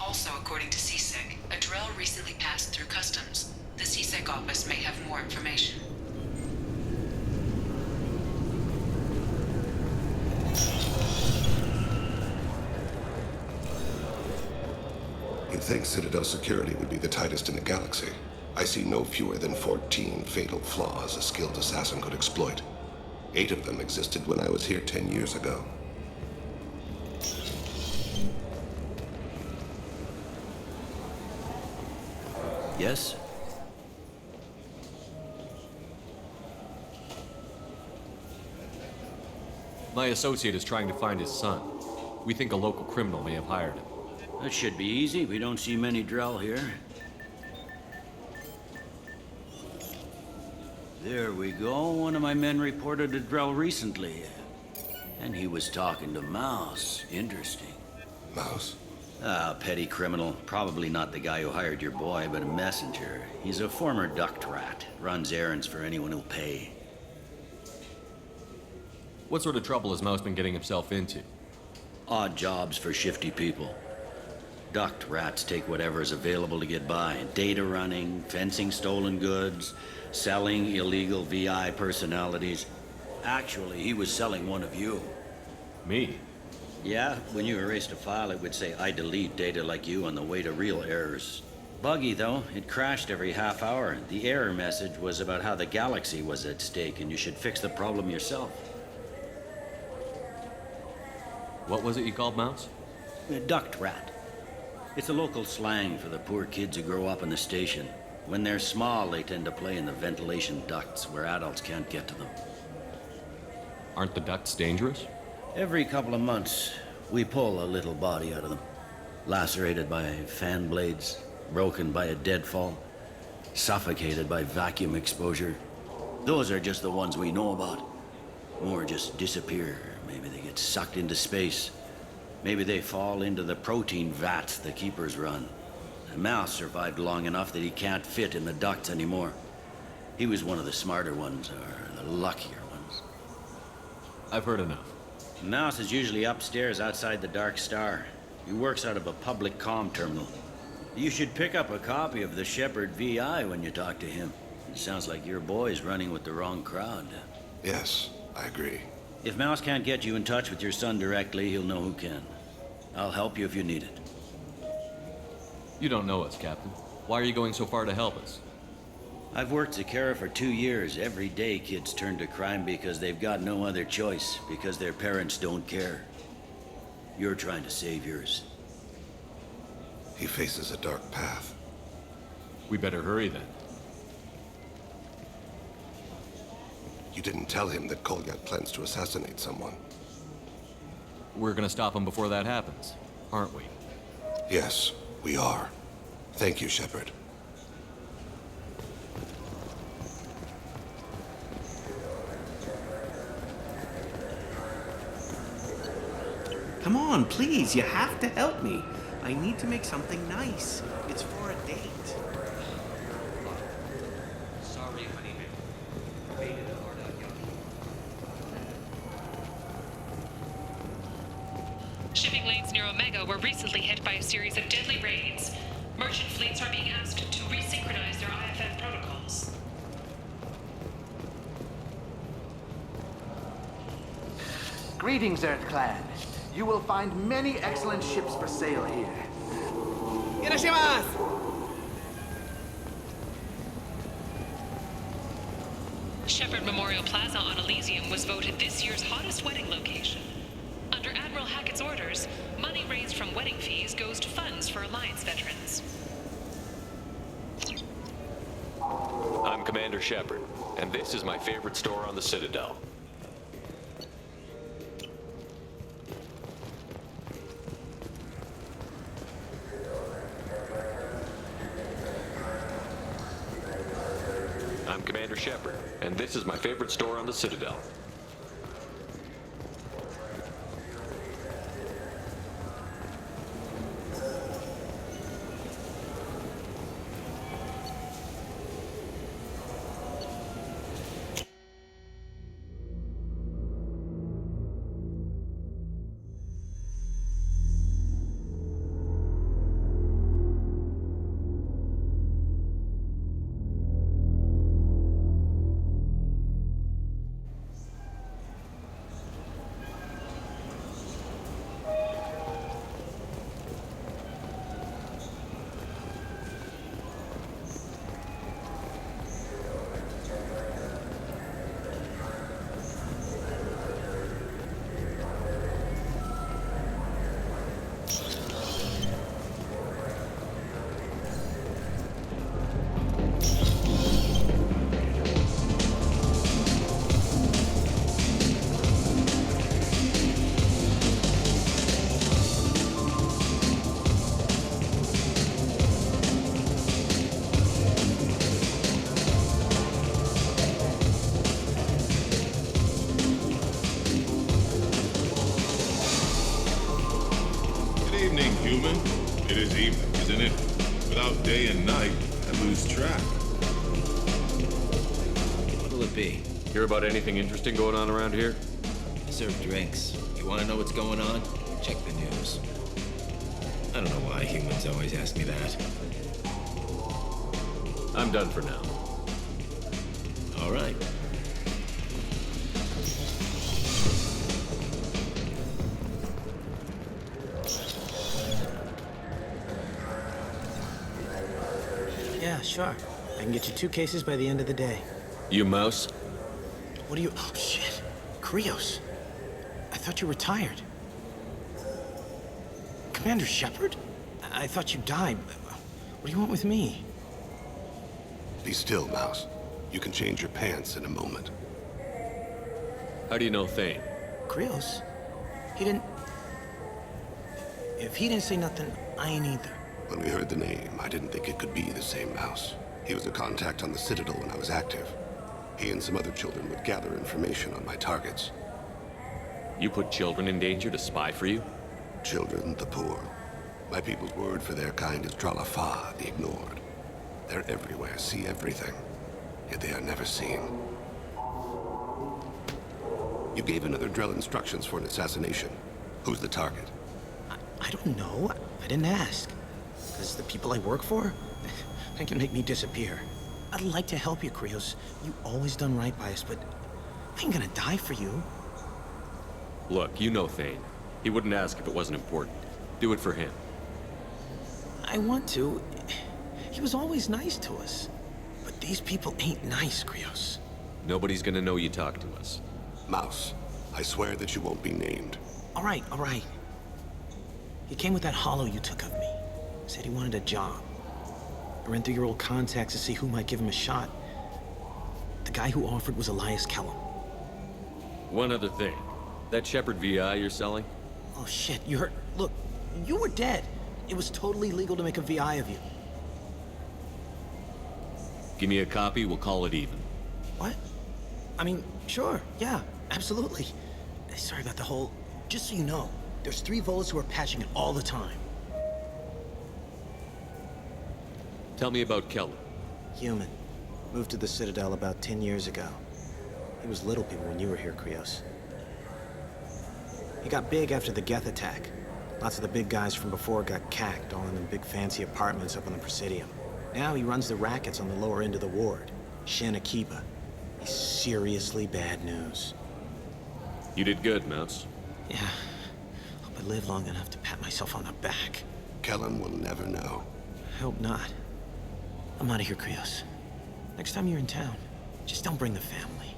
Also, according to CSEC, a drill recently passed through customs. The CSEC office may have more information. You'd think Citadel security would be the tightest in the galaxy. I see no fewer than 14 fatal flaws a skilled assassin could exploit. 8 of them existed when I was here 10 years ago. Yes? My associate is trying to find his son. We think a local criminal may have hired him. That should be easy. We don't see many Drell here. There we go. One of my men reported a Drell recently. And he was talking to Mouse. Interesting. Mouse? Ah, petty criminal. Probably not the guy who hired your boy, but a messenger. He's a former duct rat. Runs errands for anyone who'll pay. What sort of trouble has Mouse been getting himself into? Odd jobs for shifty people. Duct rats take whatever is available to get by. Data running, fencing stolen goods, selling illegal VI personalities. Actually, he was selling one of you. Me? Yeah, when you erased a file, it would say, I delete data like you on the way to real errors. Buggy, though. It crashed every half hour. The error message was about how the galaxy was at stake, and you should fix the problem yourself. What was it you called Mouse? A duct rat. It's a local slang for the poor kids who grow up in the station. When they're small, they tend to play in the ventilation ducts where adults can't get to them. Aren't the ducts dangerous? Every couple of months, we pull a little body out of them. Lacerated by fan blades, broken by a deadfall, suffocated by vacuum exposure. Those are just the ones we know about. More just disappear. Maybe they get sucked into space. Maybe they fall into the protein vats the keepers run. The Mouse survived long enough that he can't fit in the ducts anymore. He was one of the smarter ones, or the luckier ones. I've heard enough. Mouse is usually upstairs outside the Dark Star. He works out of a public comm terminal. You should pick up a copy of the Shepherd VI when you talk to him. It sounds like your boy's running with the wrong crowd. Yes, I agree. If Mouse can't get you in touch with your son directly, he'll know who can. I'll help you if you need it. You don't know us, Captain. Why are you going so far to help us? I've worked Zakara for 2 years. Every day kids turn to crime because they've got no other choice, because their parents don't care. You're trying to save yours. He faces a dark path. We better hurry then. You didn't tell him that Kolyak plans to assassinate someone. We're gonna stop him before that happens, aren't we? Yes, we are. Thank you, Shepard. Come on, please, you have to help me. I need to make something nice. It's for a date. Sorry, honey. Faded hard out, young. Shipping lanes near Omega were recently hit by a series of deadly raids. Merchant fleets are being asked to resynchronize their IFF protocols. Greetings, Earth Clan. You will find many excellent ships for sale here. Shepherd Memorial Plaza on Elysium was voted this year's hottest wedding location. Under Admiral Hackett's orders, money raised from wedding fees goes to funds for Alliance veterans. I'm Commander Shepard, and this is my favorite store on the Citadel. I'm Commander Shepard, and this is my favorite store on the Citadel. It is evening, isn't it? Without day and night, I lose track. What'll it be? Hear about anything interesting going on around here? I serve drinks. You want to know what's going on? Check the news. I don't know why humans always ask me that. I'm done for now. All right. Yeah, sure. I can get you 2 cases by the end of the day. You mouse? What are you... Oh, shit. Krios. I thought you retired. Commander Shepard? I thought you died. What do you want with me? Be still, Mouse. You can change your pants in a moment. How do you know Thane? Krios? He didn't... If he didn't say nothing, I ain't either. When we heard the name, I didn't think it could be the same Mouse. He was a contact on the Citadel when I was active. He and some other children would gather information on my targets. You put children in danger to spy for you? Children, the poor. My people's word for their kind is Dralafa, the ignored. They're everywhere, see everything. Yet they are never seen. You gave another Drell instructions for an assassination. Who's the target? I don't know. I didn't ask. Because the people I work for, they can make me disappear. I'd like to help you, Krios. You always done right by us, but I ain't gonna die for you. Look, you know Thane. He wouldn't ask if it wasn't important. Do it for him. I want to. He was always nice to us. But these people ain't nice, Krios. Nobody's gonna know you talk to us. Mouse, I swear that you won't be named. All right, all right. He came with that hollow you took of me. Said he wanted a job. I ran through your old contacts to see who might give him a shot. The guy who offered was Elias Kellum. One other thing. That Shepard VI you're selling? Oh shit, you heard? Look, you were dead. It was totally legal to make a VI of you. Give me a copy, we'll call it even. What? I mean, sure, yeah, absolutely. Sorry about the whole... Just so you know, there's 3 Volas who are patching it all the time. Tell me about Kellum. Human. Moved to the Citadel about 10 years ago. He was little people when you were here, Krios. He got big after the Geth attack. Lots of the big guys from before got cacked, all in them big fancy apartments up on the Presidium. Now he runs the rackets on the lower end of the ward. Shin Akiba. He's seriously bad news. You did good, Mouse. Yeah. Hope I live long enough to pat myself on the back. Kellum will never know. I hope not. I'm out of here, Krios. Next time you're in town, just don't bring the family.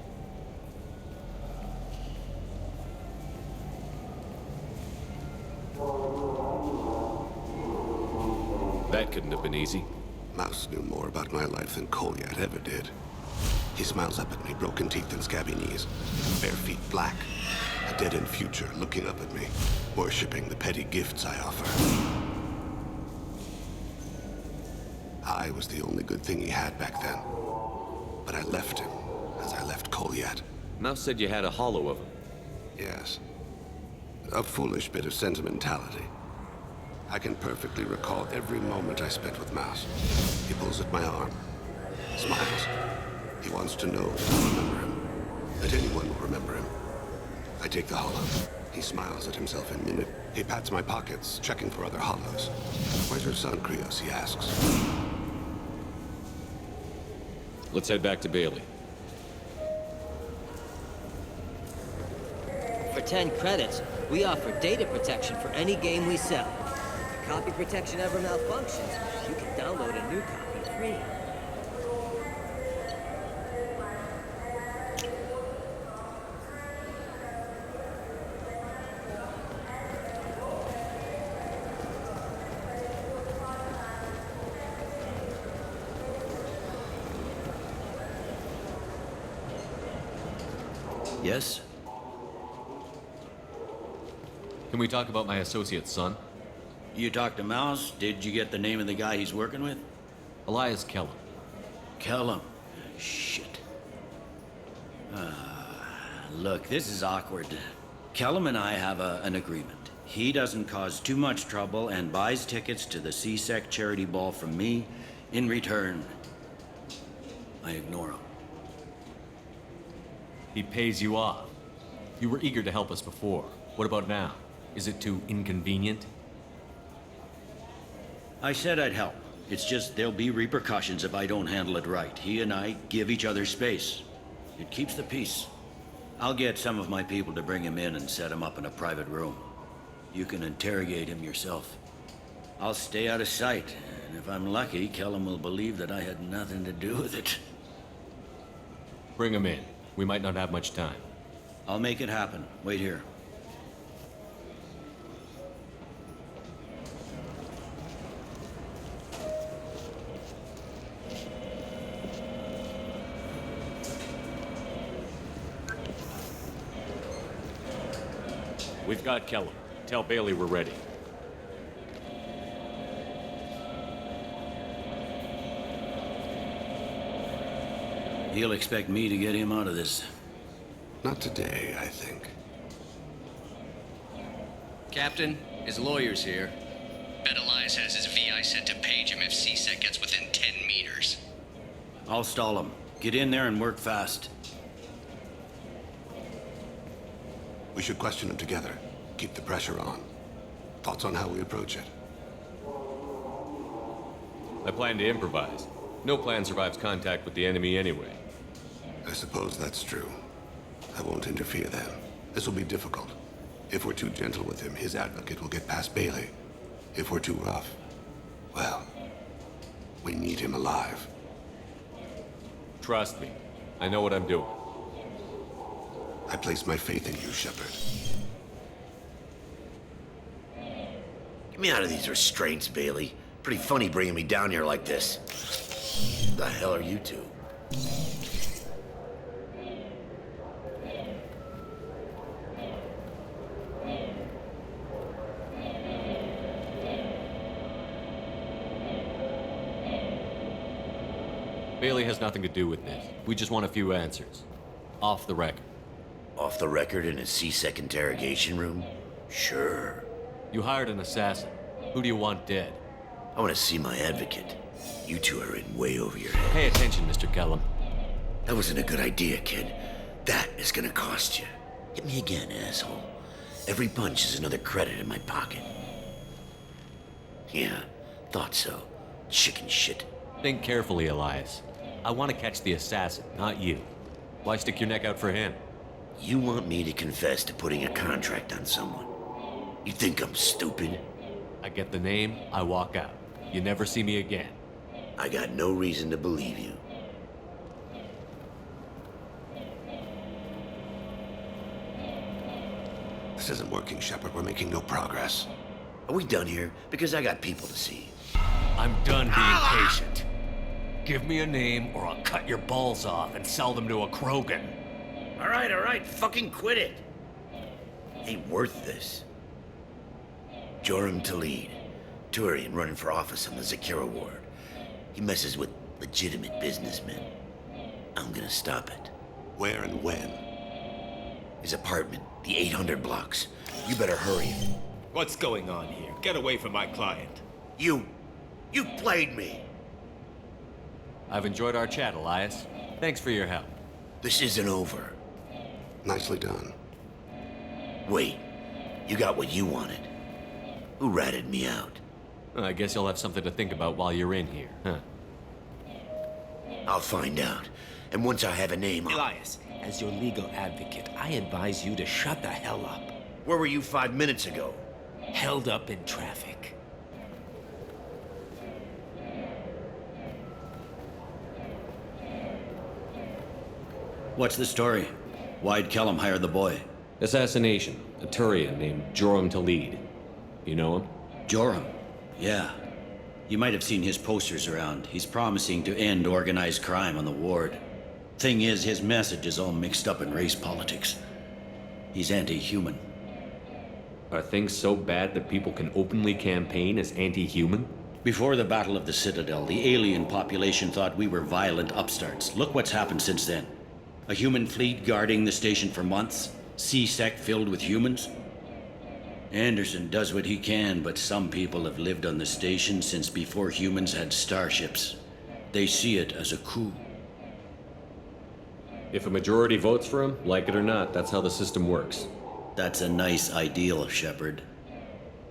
That couldn't have been easy. Mouse knew more about my life than Kolyat ever did. He smiles up at me, broken teeth and scabby knees, bare feet black, a dead-end future looking up at me, worshipping the petty gifts I offer. I was the only good thing he had back then. But I left him, as I left Kolyat. Mouse said you had a hollow of him. Yes. A foolish bit of sentimentality. I can perfectly recall every moment I spent with Mouse. He pulls at my arm, smiles. He wants to know that I remember him, that anyone will remember him. I take the hollow. He smiles at himself in minute. He pats my pockets, checking for other hollows. Where's your son, Krios? He asks. Let's head back to Bailey. For 10 credits, we offer data protection for any game we sell. If the copy protection ever malfunctions, you can download a new copy free. Yes? Can we talk about my associate's son? You talked to Mouse? Did you get the name of the guy he's working with? Elias Kellum. Kellum. Shit. Look, this is awkward. Kellum and I have an agreement. He doesn't cause too much trouble and buys tickets to the CSEC charity ball from me. In return, I ignore him. He pays you off. You were eager to help us before. What about now? Is it too inconvenient? I said I'd help. It's just there'll be repercussions if I don't handle it right. He and I give each other space. It keeps the peace. I'll get some of my people to bring him in and set him up in a private room. You can interrogate him yourself. I'll stay out of sight, and if I'm lucky, Kellum will believe that I had nothing to do with it. Bring him in. We might not have much time. I'll make it happen. Wait here. We've got Kellum. Tell Bailey we're ready. He'll expect me to get him out of this. Not today, I think. Captain, his lawyer's here. Bet Elias has his VI set to page him if CSEC gets within 10 meters. I'll stall him. Get in there and work fast. We should question him together. Keep the pressure on. Thoughts on how we approach it? I plan to improvise. No plan survives contact with the enemy anyway. I suppose that's true. I won't interfere then. This will be difficult. If we're too gentle with him, his advocate will get past Bailey. If we're too rough, well, we need him alive. Trust me. I know what I'm doing. I place my faith in you, Shepard. Get me out of these restraints, Bailey. Pretty funny bringing me down here like this. The hell are you two? Bailey has nothing to do with this. We just want a few answers. Off the record. Off the record in a CSEC interrogation room? Sure. You hired an assassin. Who do you want dead? I want to see my advocate. You two are in way over your head. Pay attention, Mr. Kellum. That wasn't a good idea, kid. That is gonna cost you. Hit me again, asshole. Every punch is another credit in my pocket. Yeah, thought so. Chicken shit. Think carefully, Elias. I want to catch the assassin, not you. Why stick your neck out for him? You want me to confess to putting a contract on someone? You think I'm stupid? I get the name, I walk out. You never see me again. I got no reason to believe you. This isn't working, Shepard. We're making no progress. Are we done here? Because I got people to see. I'm done being patient. Give me a name or I'll cut your balls off and sell them to a Krogan. All right, fucking quit it. Ain't worth this. Joram Talid, Turian running for office on the Zakira ward. He messes with legitimate businessmen. I'm gonna stop it. Where and when? His apartment, the 800 blocks. You better hurry. What's going on here? Get away from my client. You played me. I've enjoyed our chat, Elias. Thanks for your help. This isn't over. Nicely done. Wait, you got what you wanted. Who ratted me out? I guess you'll have something to think about while you're in here, huh? I'll find out. And once I have a name, Elias, as your legal advocate, I advise you to shut the hell up. Where were you 5 minutes ago? Held up in traffic. What's the story? Why'd Kellum hire the boy? Assassination. A Turian named Joram Talid. You know him? Joram? Yeah. You might have seen his posters around. He's promising to end organized crime on the ward. Thing is, his message is all mixed up in race politics. He's anti-human. Are things so bad that people can openly campaign as anti-human? Before the Battle of the Citadel, the alien population thought we were violent upstarts. Look what's happened since then. A human fleet guarding the station for months. CSEC filled with humans. Anderson does what he can, but some people have lived on the station since before humans had starships. They see it as a coup. If a majority votes for him, like it or not, that's how the system works. That's a nice ideal, Shepard.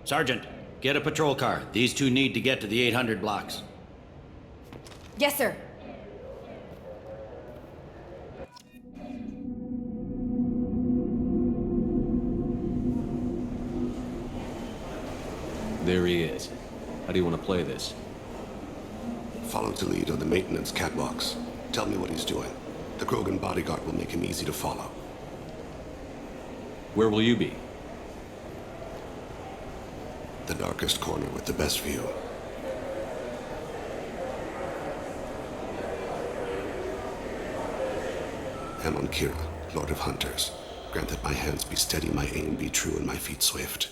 Sergeant, get a patrol car. These two need to get to the 800 blocks. Yes, sir. There he is. How do you want to play this? Follow to lead on the maintenance catwalks. Tell me what he's doing. The Krogan bodyguard will make him easy to follow. Where will you be? The darkest corner with the best view. Amon Kira, Lord of Hunters. Grant that my hands be steady, my aim be true, and my feet swift.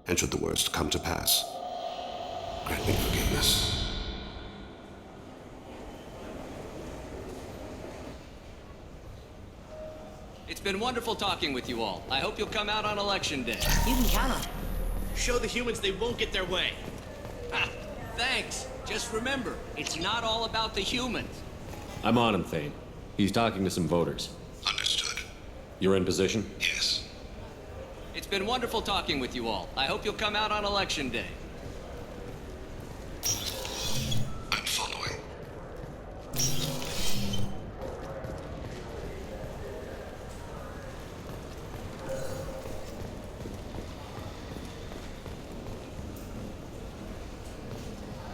And should the worst come to pass, grant me forgiveness. It's been wonderful talking with you all. I hope you'll come out on election day. You can count on it. Show the humans they won't get their way. Ha! Thanks. Just remember, it's not all about the humans. I'm on him, Thane. He's talking to some voters. Understood. You're in position? Yes. It's been wonderful talking with you all. I hope you'll come out on election day. I'm following.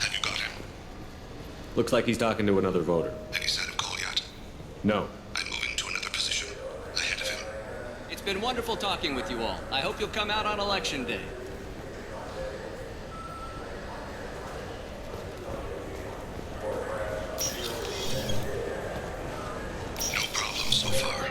Have you got him? Looks like he's talking to another voter. Any sign of call yet? No. I'm moving to another position. Ahead of him. It's been wonderful talking with you all. I hope you'll come out on election day. No problem so far.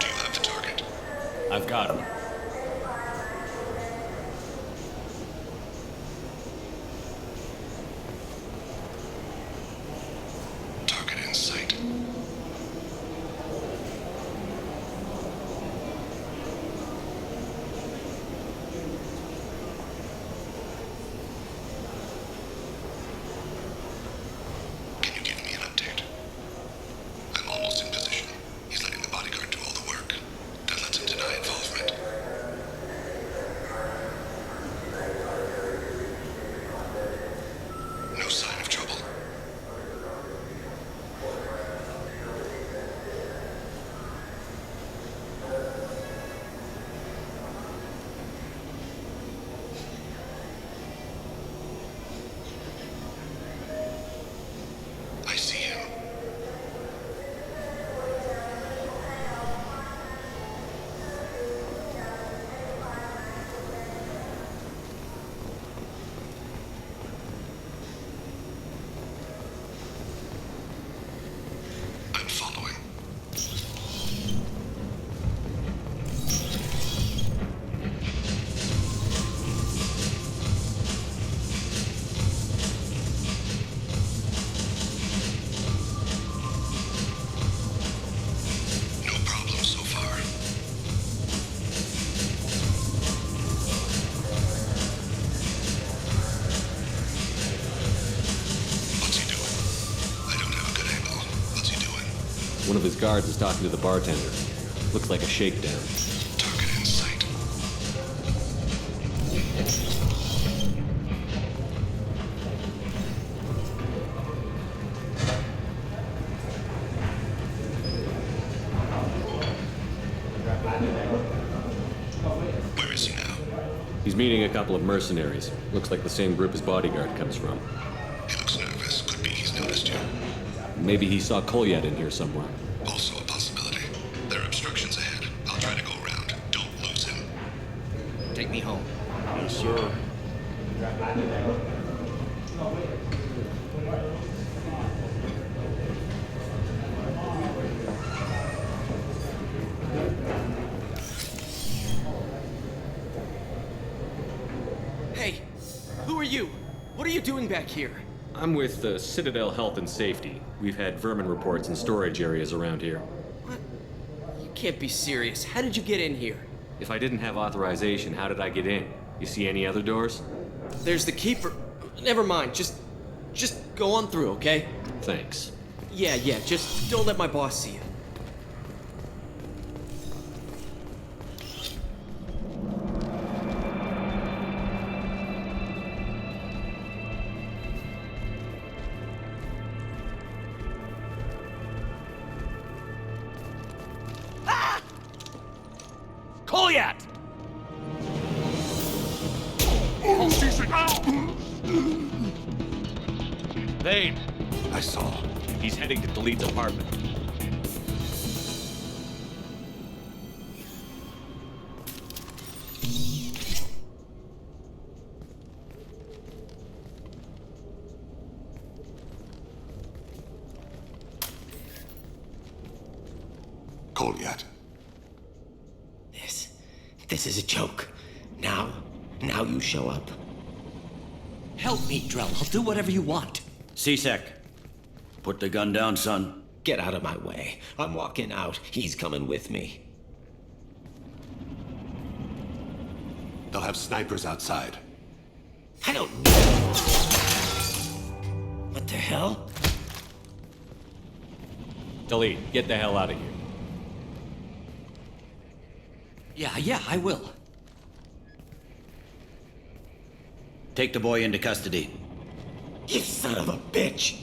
Do you have the target? I've got him. Target in sight. Can you give me an update? I'm almost in position. He's letting the bodyguard do all the work. That lets him deny involvement. No sign of trouble. I see him. I'm following. No problem so far. What's he doing? I don't have a good angle. What's he doing? One of his guards is talking to the bartender. Looks like a shakedown. Target in sight. Where is he now? He's meeting a couple of mercenaries. Looks like the same group his bodyguard comes from. He looks nervous. Could be he's noticed you. Maybe he saw Kolyat in here somewhere. Also a possibility. There are obstructions ahead. I'll try to go around. Don't lose him. Take me home. Yes, sir. Hey, doing back here? I'm with the Citadel Health and Safety. We've had vermin reports in storage areas around here. What? You can't be serious. How did you get in here? If I didn't have authorization, how did I get in? You see any other doors? There's the keeper. Never mind. Just go on through, okay? Thanks. Yeah, just don't let my boss see you. Goliath! Vane! I saw. He's heading to Delete's apartment. Goliath. This is a joke. Now you show up. Help me, Drell. I'll do whatever you want. C-Sec. Put the gun down, son. Get out of my way. I'm walking out. He's coming with me. They'll have snipers outside. I don't... What the hell? Delete, get the hell out of here. Yeah, I will. Take the boy into custody. You son of a bitch!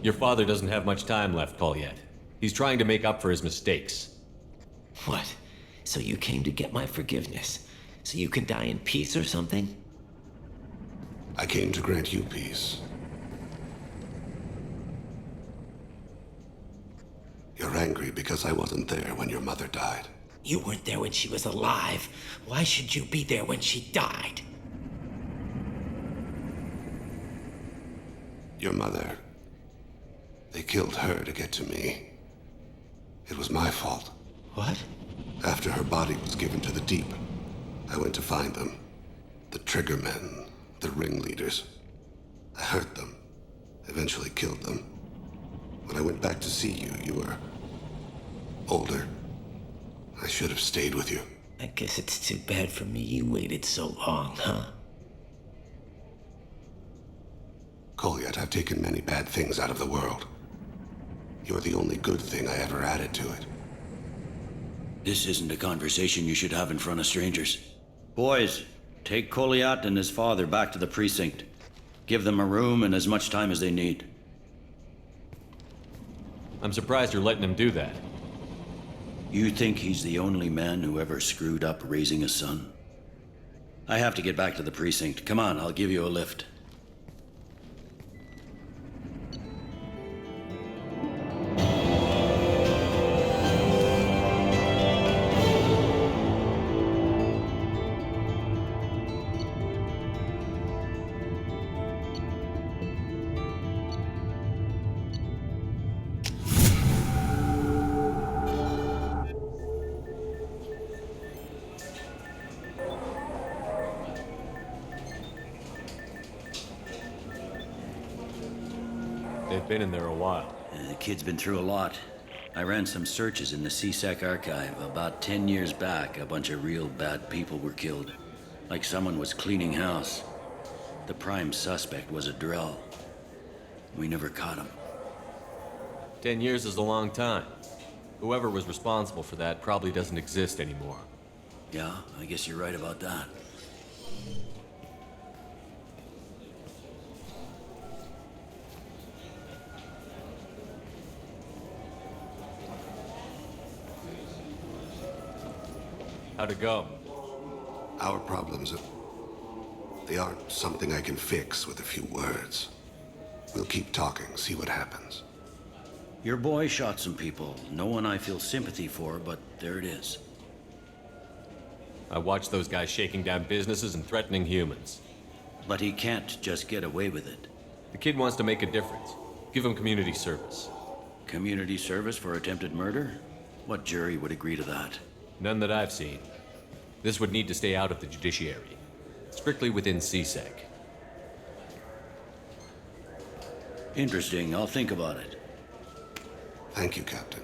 Your father doesn't have much time left, Goliath. He's trying to make up for his mistakes. What? So you came to get my forgiveness? So you can die in peace or something? I came to grant you peace. You're angry because I wasn't there when your mother died. You weren't there when she was alive. Why should you be there when she died? Your mother... They killed her to get to me. It was my fault. What? After her body was given to the deep, I went to find them. The triggermen, the ringleaders. I hurt them, eventually killed them. When I went back to see you, you were... older. I should have stayed with you. I guess it's too bad for me you waited so long, huh? Goliath, I've taken many bad things out of the world. You're the only good thing I ever added to it. This isn't a conversation you should have in front of strangers. Boys, take Goliath and his father back to the precinct. Give them a room and as much time as they need. I'm surprised you're letting him do that. You think he's the only man who ever screwed up raising a son? I have to get back to the precinct. Come on, I'll give you a lift. They've been in there a while. The kid's been through a lot. I ran some searches in the CSEC archive. About 10 years back, a bunch of real bad people were killed. Like someone was cleaning house. The prime suspect was a Drell. We never caught him. 10 years is a long time. Whoever was responsible for that probably doesn't exist anymore. Yeah, I guess you're right about that. How'd it go? Our problems, they aren't something I can fix with a few words. We'll keep talking, see what happens. Your boy shot some people. No one I feel sympathy for, but there it is. I watched those guys shaking down businesses and threatening humans. But he can't just get away with it. The kid wants to make a difference. Give him community service. Community service for attempted murder? What jury would agree to that? None that I've seen. This would need to stay out of the judiciary. Strictly within CSEC. Interesting. I'll think about it. Thank you, Captain.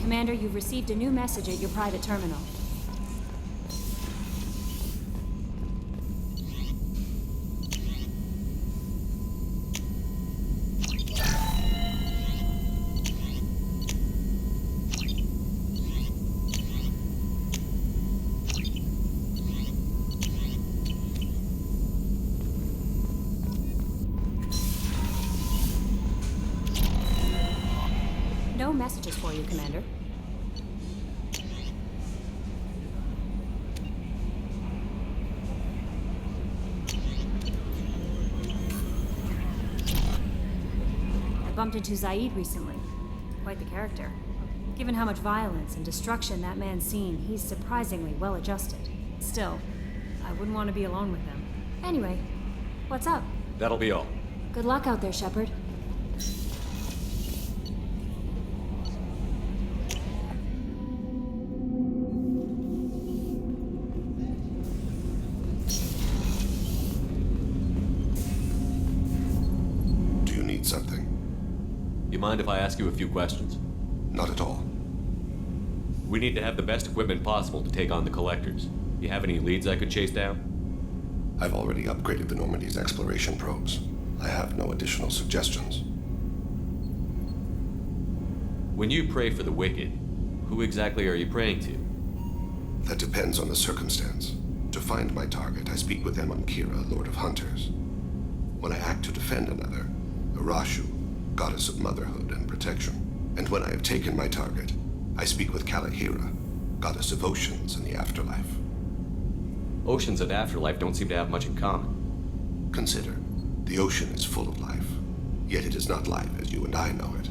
Commander, you've received a new message at your private terminal. No messages for you, Commander. I bumped into Zaid recently. Quite the character. Given how much violence and destruction that man's seen, he's surprisingly well adjusted. Still, I wouldn't want to be alone with him. Anyway, what's up? That'll be all. Good luck out there, Shepard. Do you need something? You mind if I ask you a few questions? Not at all. We need to have the best equipment possible to take on the collectors. You have any leads I could chase down? I've already upgraded the Normandy's exploration probes. I have no additional suggestions. When you pray for the wicked, who exactly are you praying to? That depends on the circumstance. To find my target, I speak with them on Kira, Lord of Hunters. When I act to defend another, Arashu, goddess of motherhood and protection. And when I have taken my target, I speak with Kalahira, goddess of oceans and the afterlife. Oceans and afterlife don't seem to have much in common. Consider, the ocean is full of life, yet it is not life as you and I know it.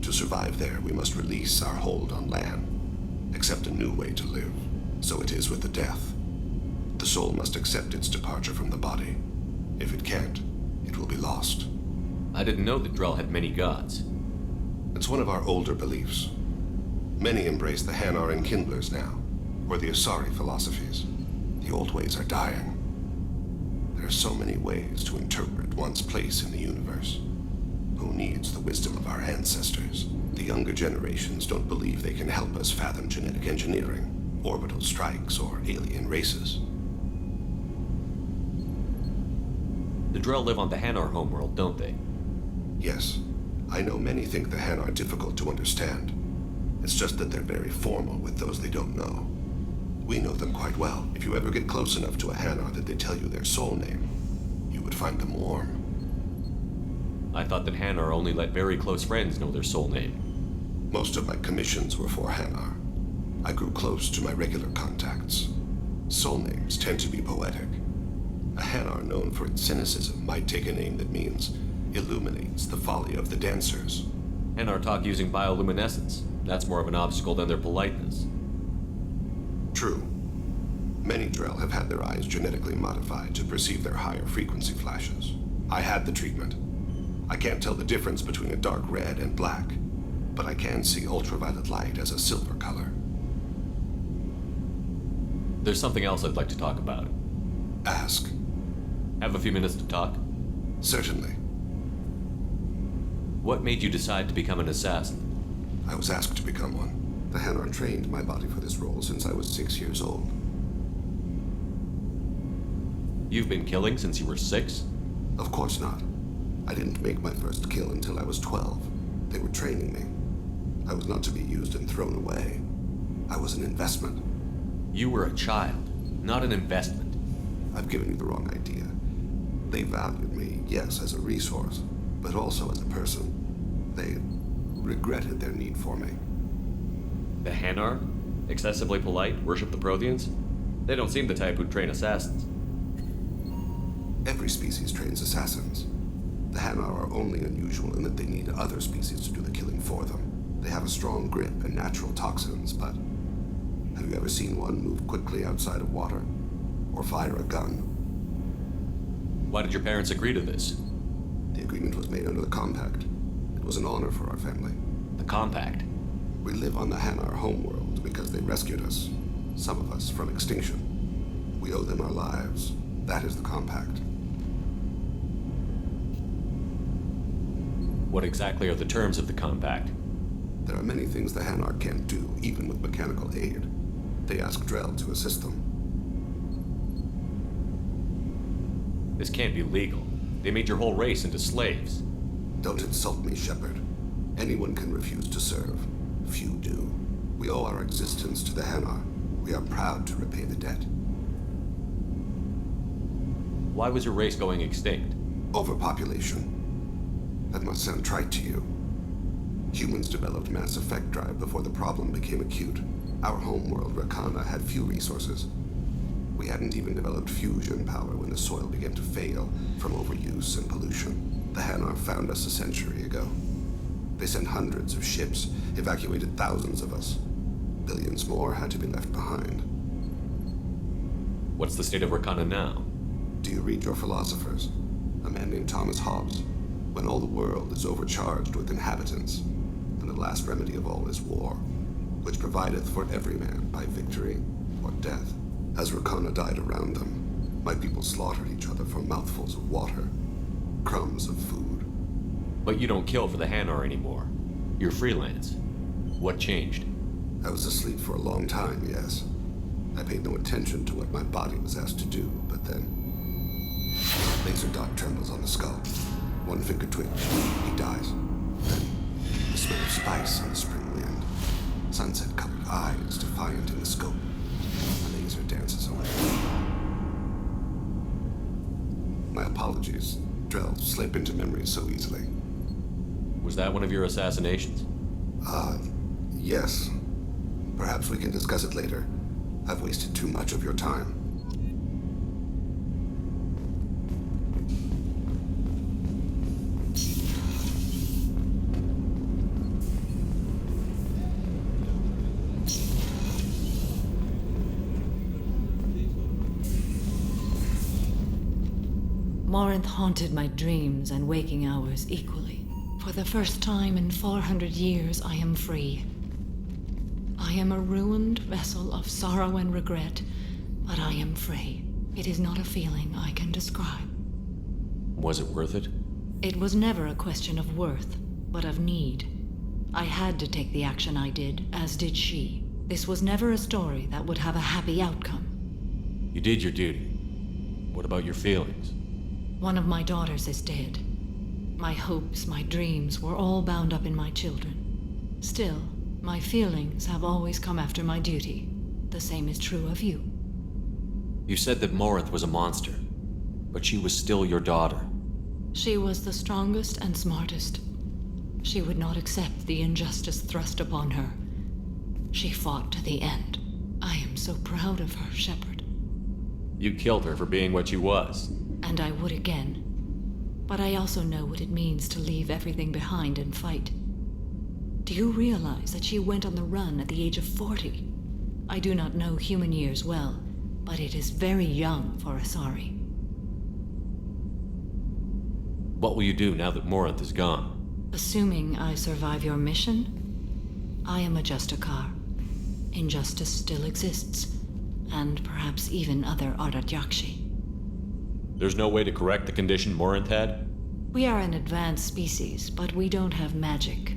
To survive there, we must release our hold on land, accept a new way to live. So it is with the death. The soul must accept its departure from the body. If it can't, it will be lost. I didn't know that Drell had many gods. It's one of our older beliefs. Many embrace the Hanar and Kindlers now, or the Asari philosophies. The old ways are dying. There are so many ways to interpret one's place in the universe. Who needs the wisdom of our ancestors? The younger generations don't believe they can help us fathom genetic engineering, orbital strikes, or alien races. The Drell live on the Hanar homeworld, don't they? Yes. I know many think the Hanar are difficult to understand. It's just that they're very formal with those they don't know. We know them quite well. If you ever get close enough to a Hanar that they tell you their soul name, you would find them warm. I thought that Hanar only let very close friends know their soul name. Most of my commissions were for Hanar. I grew close to my regular contacts. Soul names tend to be poetic. A Hanar known for its cynicism might take a name that means illuminates the folly of the dancers. Hanar talk using bioluminescence. That's more of an obstacle than their politeness. True. Many Drell have had their eyes genetically modified to perceive their higher frequency flashes. I had the treatment. I can't tell the difference between a dark red and black, but I can see ultraviolet light as a silver color. There's something else I'd like to talk about. Ask. Have a few minutes to talk? Certainly. What made you decide to become an assassin? I was asked to become one. The Hanar trained my body for this role since I was 6 years old. You've been killing since you were 6? Of course not. I didn't make my first kill until I was 12. They were training me. I was not to be used and thrown away. I was an investment. You were a child, not an investment. I've given you the wrong idea. They valued me yes, as a resource, but also as a person. They regretted their need for me. The Hanar? Excessively polite, worship the Protheans? They don't seem the type who'd train assassins. Every species trains assassins. The Hanar are only unusual in that they need other species to do the killing for them. They have a strong grip and natural toxins, but have you ever seen one move quickly outside of water? Or fire a gun? Why did your parents agree to this? The agreement was made under the Compact. It was an honor for our family. The Compact? We live on the Hanar homeworld because they rescued us, some of us, from extinction. We owe them our lives. That is the Compact. What exactly are the terms of the Compact? There are many things the Hanar can't do, even with mechanical aid. They ask Drell to assist them. This can't be legal. They made your whole race into slaves. Don't insult me, Shepard. Anyone can refuse to serve. Few do. We owe our existence to the Hanar. We are proud to repay the debt. Why was your race going extinct? Overpopulation. That must sound trite to you. Humans developed mass effect drive before the problem became acute. Our homeworld, Rakana, had few resources. We hadn't even developed fusion power when the soil began to fail from overuse and pollution. The Hanar found us a century ago. They sent hundreds of ships, evacuated thousands of us. Billions more had to be left behind. What's the state of Rakana now? Do you read your philosophers? A man named Thomas Hobbes. When all the world is overcharged with inhabitants, and the last remedy of all is war, which provideth for every man by victory or death. As Rakana died around them, my people slaughtered each other for mouthfuls of water, crumbs of food. But you don't kill for the Hanar anymore. You're freelance. What changed? I was asleep for a long time, yes. I paid no attention to what my body was asked to do, but then... Laser dot trembles on the skull. One finger twitch. He dies. Then, the smell of spice on the spring wind. Sunset-colored eyes defiant in the scope. The laser dances away. My apologies. Drell slip into memory so easily. Was that one of your assassinations? Yes. Perhaps we can discuss it later. I've wasted too much of your time. Morinth haunted my dreams and waking hours equally. For the first time in 400 years, I am free. I am a ruined vessel of sorrow and regret, but I am free. It is not a feeling I can describe. Was it worth it? It was never a question of worth, but of need. I had to take the action I did, as did she. This was never a story that would have a happy outcome. You did your duty. What about your feelings? One of my daughters is dead. My hopes, my dreams were all bound up in my children. Still, my feelings have always come after my duty. The same is true of you. You said that Morinth was a monster, but she was still your daughter. She was the strongest and smartest. She would not accept the injustice thrust upon her. She fought to the end. I am so proud of her, Shepard. You killed her for being what she was. And I would again. But I also know what it means to leave everything behind and fight. Do you realize that she went on the run at the age of 40? I do not know human years well, but it is very young for Asari. What will you do now that Morinth is gone? Assuming I survive your mission, I am a Justikar. Injustice still exists, and perhaps even other Ardatyakshi. There's no way to correct the condition Morinth had? We are an advanced species, but we don't have magic.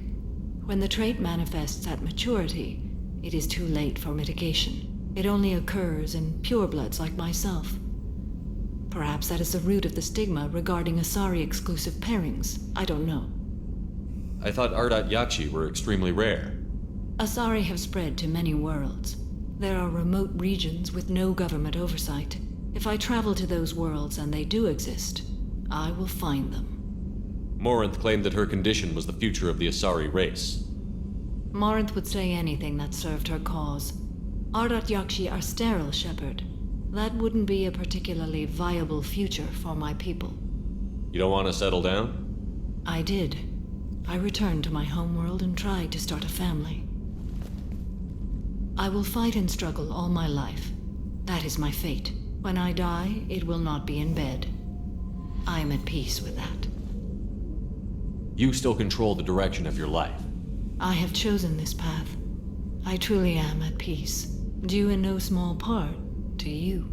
When the trait manifests at maturity, it is too late for mitigation. It only occurs in purebloods like myself. Perhaps that is the root of the stigma regarding Asari-exclusive pairings. I don't know. I thought Ardatyakshi were extremely rare. Asari have spread to many worlds. There are remote regions with no government oversight. If I travel to those worlds, and they do exist, I will find them. Morinth claimed that her condition was the future of the Asari race. Morinth would say anything that served her cause. Ardat Yakshi are sterile, Shepard. That wouldn't be a particularly viable future for my people. You don't want to settle down? I did. I returned to my homeworld and tried to start a family. I will fight and struggle all my life. That is my fate. When I die, it will not be in bed. I am at peace with that. You still control the direction of your life. I have chosen this path. I truly am at peace, due in no small part to you.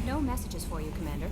No messages for you, Commander.